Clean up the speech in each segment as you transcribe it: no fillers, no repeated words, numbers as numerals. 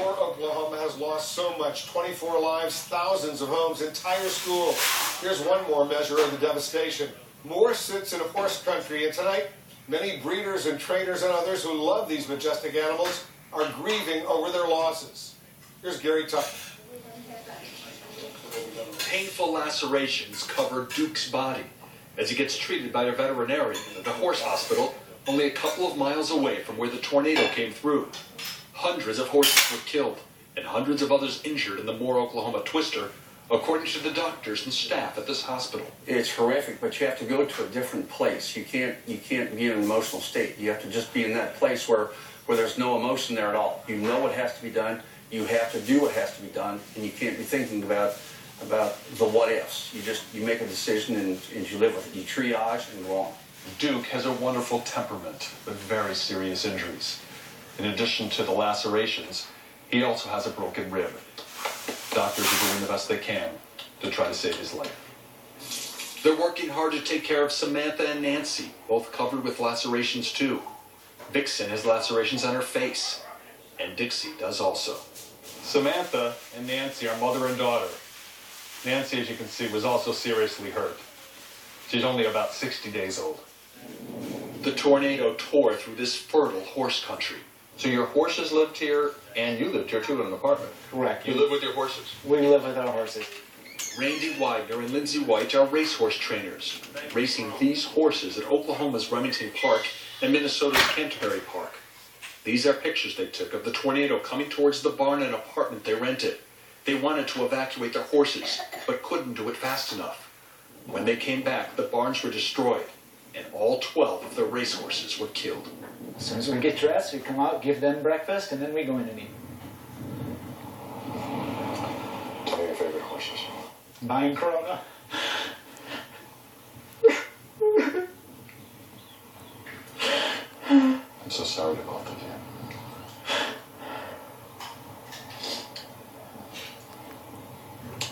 Moore, Oklahoma has lost so much. 24 lives, thousands of homes, entire schools. Here's one more measure of the devastation. Moore sits in horse country, and tonight, many breeders and trainers and others who love these majestic animals are grieving over their losses. Here's Gary Tucker. Painful lacerations cover Duke's body as he gets treated by a veterinarian at the horse hospital only a couple of miles away from where the tornado came through. Hundreds of horses were killed and hundreds of others injured in the Moore, Oklahoma twister, according to the doctors and staff at this hospital. It's horrific, but you have to go to a different place. You can't be in an emotional state. You have to just be in that place where there's no emotion there at all. You know what has to be done. You have to do what has to be done, and you can't be thinking about the what ifs. You make a decision and you live with it. You triage and go on. Duke has a wonderful temperament with very serious injuries. In addition to the lacerations, he also has a broken rib. Doctors are doing the best they can to try to save his life. They're working hard to take care of Samantha and Nancy, both covered with lacerations too. Vixen has lacerations on her face, and Dixie does also. Samantha and Nancy are mother and daughter. Nancy, as you can see, was also seriously hurt. She's only about 60 days old. The tornado tore through this fertile horse country. So your horses lived here, and you lived here too in an apartment? Correct. You live with your horses? We live with our horses. Randy Widener and Lindsay White are racehorse trainers, racing these horses at Oklahoma's Remington Park and Minnesota's Canterbury Park. These are pictures they took of the tornado coming towards the barn and apartment they rented. They wanted to evacuate their horses, but couldn't do it fast enough. When they came back, the barns were destroyed, and all 12 of their racehorses were killed. As soon as we get dressed, we come out, give them breakfast, and then we go in and eat. Tell me your favorite horses. Buying Corona. I'm so sorry to both of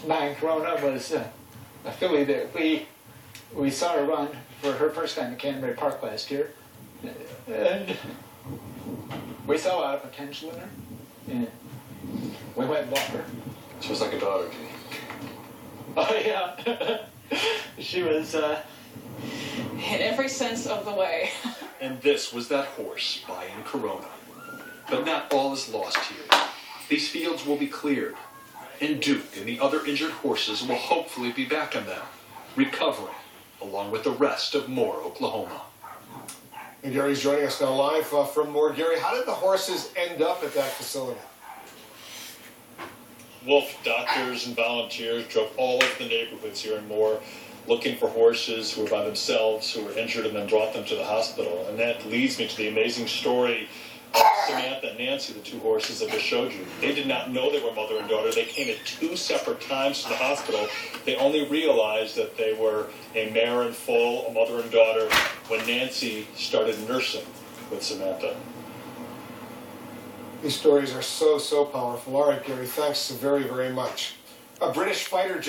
you. Buying Corona was a filly that we saw her run for her first time at Canterbury Park last year. And we saw a lot of potential in her. And we went and bought her. She was like a daughter to me. Oh, yeah. She was, in every sense of the way. And this was that horse buying Corona. But not all is lost here. These fields will be cleared, and Duke and the other injured horses will hopefully be back on them, recovering, along with the rest of Moore, Oklahoma. And Gary's joining us now live from Moore. Gary, how did the horses end up at that facility? Wolf doctors and volunteers drove all over the neighborhoods here in Moore looking for horses who were by themselves, who were injured, and then brought them to the hospital. And that leads me to the amazing story of Samantha and Nancy, the two horses I just showed you. They did not know they were mother and daughter. They came at 2 separate times to the hospital. They only realized that they were a mare and foal, a mother and daughter, when Nancy started nursing with Samantha. These stories are so powerful. All right, Gary, thanks very, very much. A British fighter jet